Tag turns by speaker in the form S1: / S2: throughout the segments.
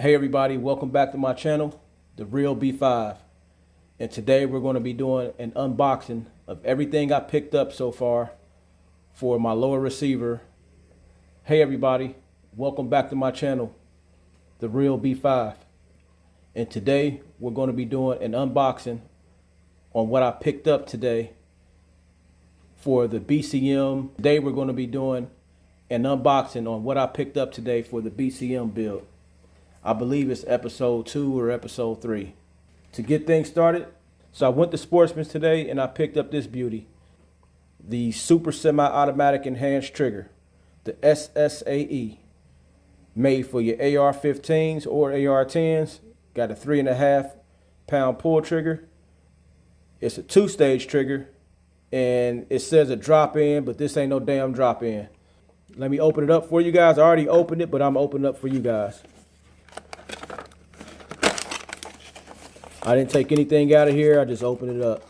S1: Hey everybody, welcome back to my channel, The Real B5. And today we're going to be doing an unboxing of everything I picked up so far for my lower receiver. Hey everybody, welcome back to my channel, The Real B5. And today we're going to be doing an unboxing on what I picked up today for the BCM. Today we're going to be doing an unboxing on what I picked up today for the BCM build. I believe it's episode 2 or episode 3. To get things started, so I went to Sportsman's today and I picked up this beauty. The Super Semi-Automatic Enhanced Trigger, the SSAE. Made for your AR-15s or AR-10s. Got a 3.5 pound pull trigger. It's a 2-stage trigger. And it says a drop in, but this ain't no damn drop in. Let me open it up for you guys. I already opened it, but I'm opening it up for you guys. I didn't take anything out of here. I just opened it up.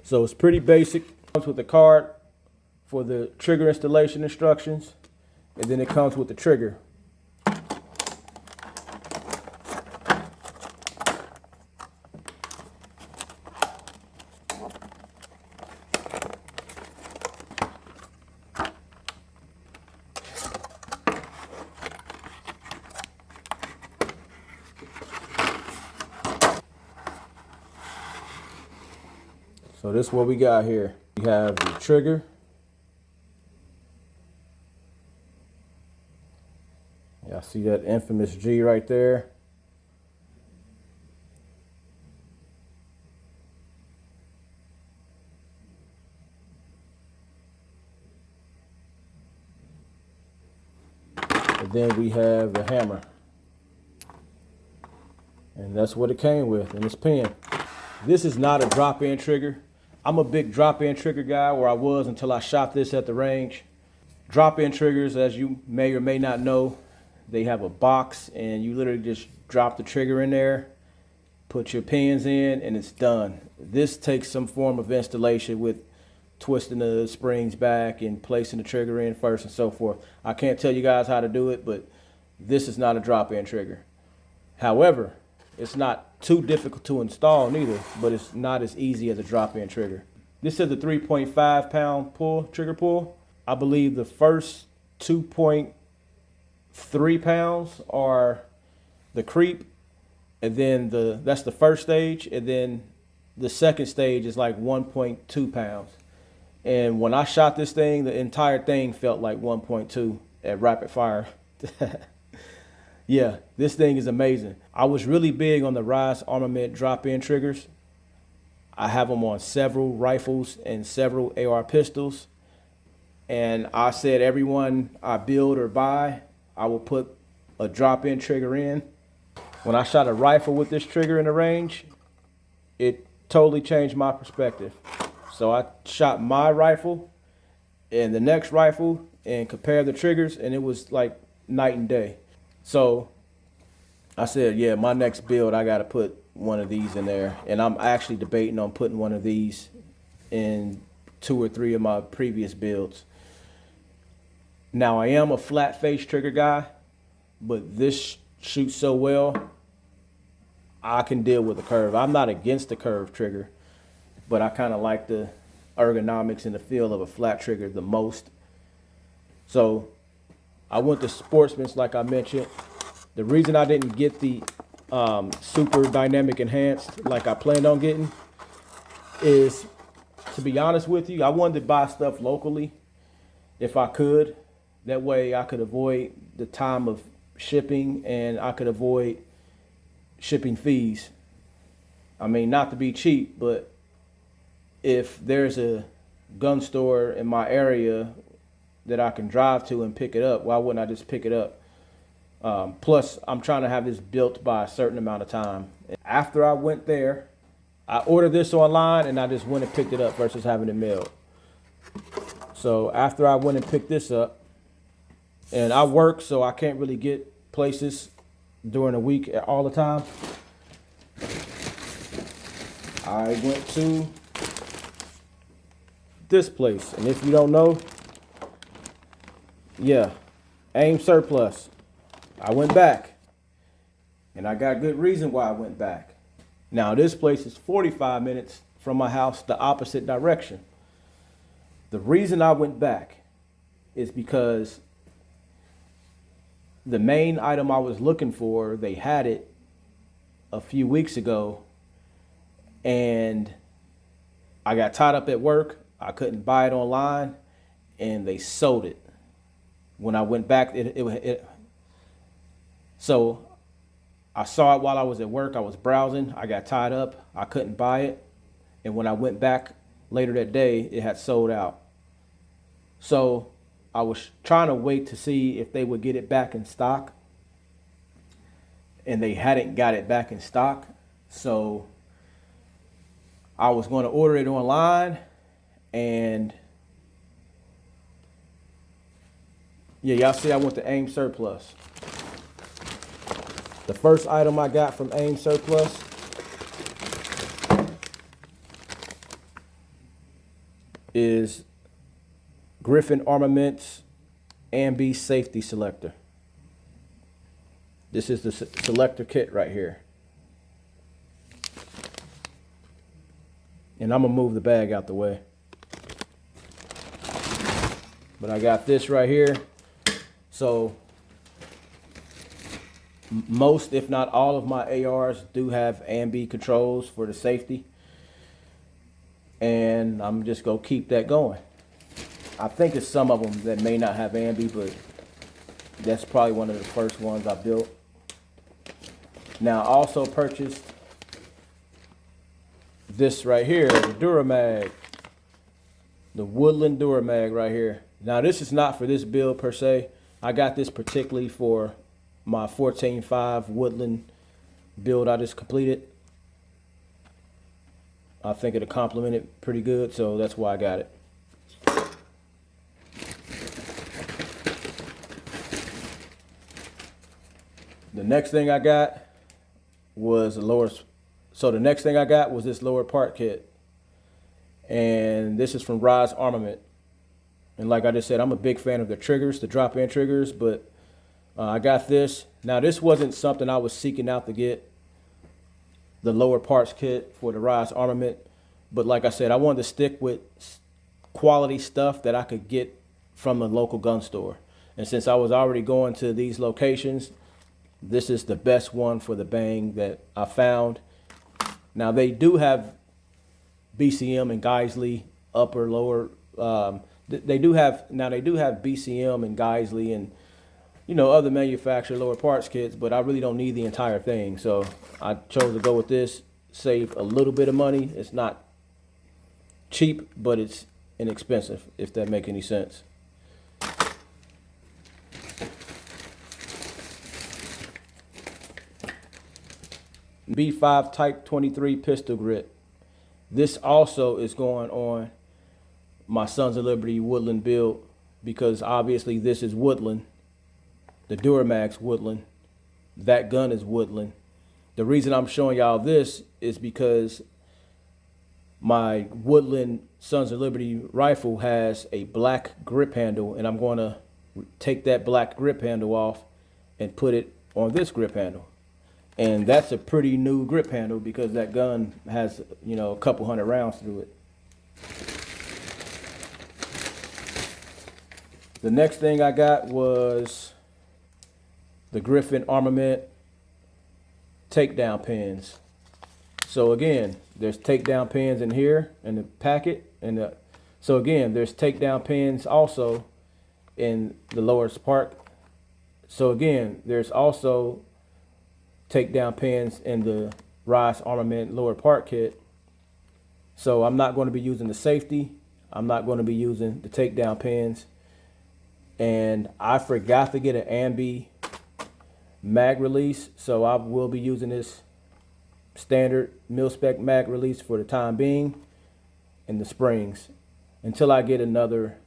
S1: So it's pretty basic. It comes with a card for the trigger installation instructions. And then it comes with the trigger. So this is what we got here. We have the trigger. Y'all see that infamous G right there. And then we have the hammer. And that's what it came with, and it's pen. This is not a drop-in trigger. I'm a big drop-in trigger guy, or I was until I shot this at the range. Drop-in triggers, as you may or may not know, they have a box and you literally just drop the trigger in there, put your pins in, and it's done. This takes some form of installation with twisting the springs back and placing the trigger in first and so forth. I can't tell you guys how to do it, but this is not a drop-in trigger. However, it's not too difficult to install neither, but it's not as easy as a drop-in trigger. This is a 3.5 pound pull, trigger pull. I believe the first 2.3 pounds are the creep, and then that's the first stage, and then the second stage is like 1.2 pounds. And when I shot this thing, the entire thing felt like 1.2 at rapid fire. Yeah, this thing is amazing. I was really big on the Rise Armament drop-in triggers. I have them on several rifles and several AR pistols. And I said everyone I build or buy, I will put a drop-in trigger in. When I shot a rifle with this trigger in the range, it totally changed my perspective. So I shot my rifle and the next rifle and compared the triggers, and it was like night and day. So I said, yeah, my next build, I got to put one of these in there. And I'm actually debating on putting one of these in 2 or 3 of my previous builds. Now, I am a flat face trigger guy, but this shoots so well, I can deal with the curve. I'm not against the curve trigger, but I kind of like the ergonomics and the feel of a flat trigger the most. So I went to Sportsman's, like I mentioned. The reason I didn't get the Super Dynamic Enhanced like I planned on getting is, to be honest with you, I wanted to buy stuff locally if I could. That way I could avoid the time of shipping and I could avoid shipping fees. I mean, not to be cheap, but if there's a gun store in my area that I can drive to and pick it up, why wouldn't I just pick it up? Plus, I'm trying to have this built by a certain amount of time. After I went there, I ordered this online and I just went and picked it up versus having it mailed. So after I went and picked this up, and I work, so I can't really get places during the week all the time, I went to this place. And if you don't know, yeah, AIM surplus. I went back, and I got good reason why I went back. Now this place is 45 minutes from my house, the opposite direction. The reason I went back is because the main item I was looking for, they had it a few weeks ago, and I got tied up at work. I couldn't buy it online, and they sold it. When I went back, so I saw it while I was at work. I was browsing. I got tied up. I couldn't buy it. And when I went back later that day, it had sold out. So I was trying to wait to see if they would get it back in stock. And they hadn't got it back in stock. So I was going to order it online. And yeah, y'all see I went to AIM surplus. The first item I got from AIM surplus is Griffin Armaments Ambi Safety Selector. This is the selector kit right here. And I'm gonna move the bag out the way. But I got this right here. So most, if not all of my ARs do have ambi controls for the safety. And I'm just gonna keep that going. I think it's some of them that may not have ambi, but that's probably one of the first ones I built. Now I also purchased this right here, the Duramag. The Woodland Duramag right here. Now this is not for this build per se. I got this particularly for my 14.5 Woodland build I just completed. I think it'll complement it pretty good, so that's why I got it. The next thing I got was this lower part kit. And this is from Rise Armament. And like I just said, I'm a big fan of the triggers, the drop-in triggers, but I got this. Now this wasn't something I was seeking out to get, the lower parts kit for the Rise Armament. But like I said, I wanted to stick with quality stuff that I could get from a local gun store. And since I was already going to these locations, this is the best one for the bang that I found. Now they do have BCM and Geisley upper lower. They do have BCM and Geisley and other manufacturer lower parts kits, but I really don't need the entire thing. So I chose to go with this, save a little bit of money. It's not cheap, but it's inexpensive, if that makes any sense. B5 Type 23 pistol grit. This also is going on my Sons of Liberty Woodland build, because obviously this is Woodland. The Duramax Woodland. That gun is Woodland. The reason I'm showing y'all this is because my Woodland Sons of Liberty rifle has a black grip handle, and I'm going to take that black grip handle off and put it on this grip handle. And that's a pretty new grip handle because that gun has, a couple hundred rounds through it. The next thing I got was the Griffin Armament takedown pins. So again, there's takedown pins in here in the packet. So again, there's takedown pins also in the lower part. So again, there's also takedown pins in the Rise Armament lower part kit. So I'm not going to be using the safety. I'm not going to be using the takedown pins. And I forgot to get an ambi mag release, so I will be using this standard mil-spec mag release for the time being in the springs until I get another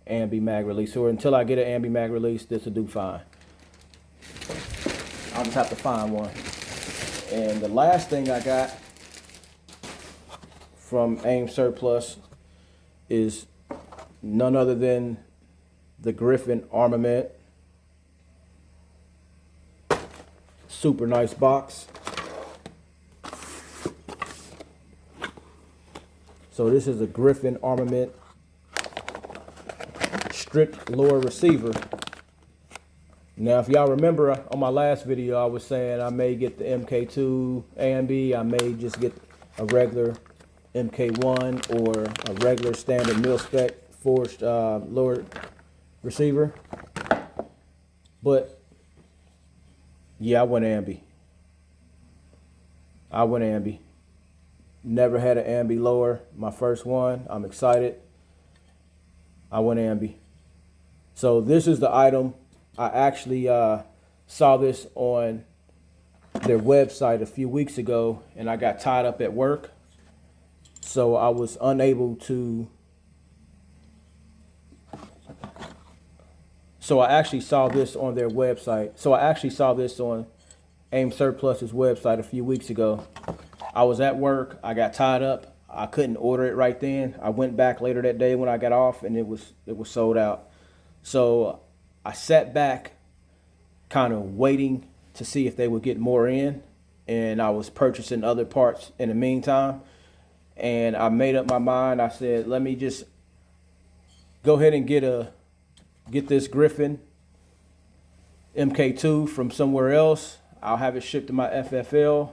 S1: ambi mag release, or until I get an ambi mag release. This will do fine. I'll just have to find one. And the last thing I got from AIM surplus is none other than the Griffin Armament Super nice box. So this is a Griffin Armament stripped lower receiver. Now, if y'all remember on my last video, I was saying I may get the MK2 A and B. I may just get a regular MK1 or a regular standard mil-spec forged lower receiver. But yeah, I went ambi. I went ambi. Never had an ambi lower. My first one. I'm excited. I went ambi. So this is the item. I actually saw this on their website a few weeks ago, and I got tied up at work, so I was unable to. So I actually saw this on their website. So I actually saw this on AIM Surplus's website a few weeks ago. I was at work. I got tied up. I couldn't order it right then. I went back later that day when I got off, and it was sold out. So I sat back, kind of waiting to see if they would get more in, and I was purchasing other parts in the meantime. And I made up my mind. I said, let me just go ahead and get this Griffin MK2 from somewhere else. I'll have it shipped to my FFL,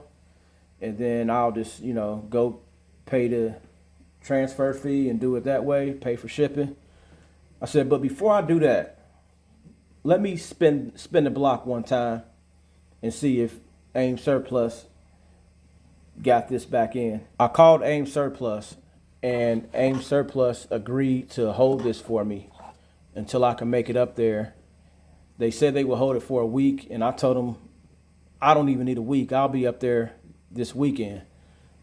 S1: and then I'll just, go pay the transfer fee and do it that way, pay for shipping. I said, but before I do that, let me spin the block one time and see if AIM Surplus got this back in. I called AIM Surplus, and AIM Surplus agreed to hold this for me until I can make it up there. They said they would hold it for a week, and I told them I don't even need a week. I'll be up there this weekend.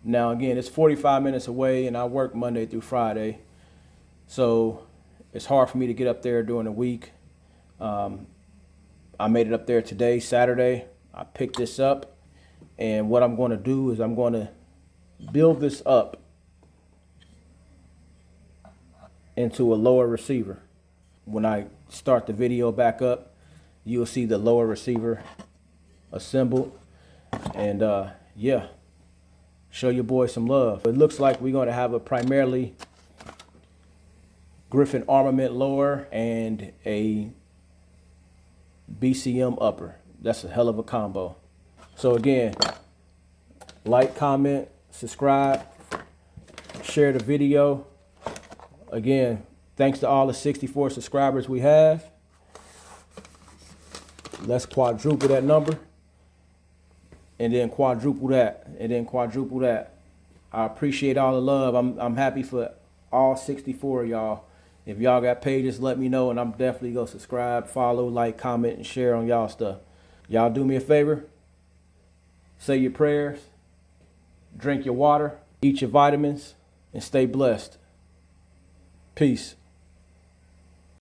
S1: Now, again, it's 45 minutes away, and I work Monday through Friday, so it's hard for me to get up there during the week. I made it up there today, Saturday. I picked this up, and what I'm going to do is I'm going to build this up into a lower receiver. When I start the video back up, you'll see the lower receiver assembled, and yeah, show your boy some love. It looks like we're going to have a primarily Griffin Armament lower and a BCM upper. That's a hell of a combo. So again, like, comment, subscribe, share the video. Again, thanks to all the 64 subscribers we have. Let's quadruple that number, and then quadruple that, and then quadruple that. I appreciate all the love. I'm happy for all 64 of y'all. If y'all got pages, let me know, and I'm definitely gonna subscribe, follow, like, comment, and share on y'all stuff. Y'all do me a favor. Say your prayers, drink your water, eat your vitamins, and stay blessed. Peace.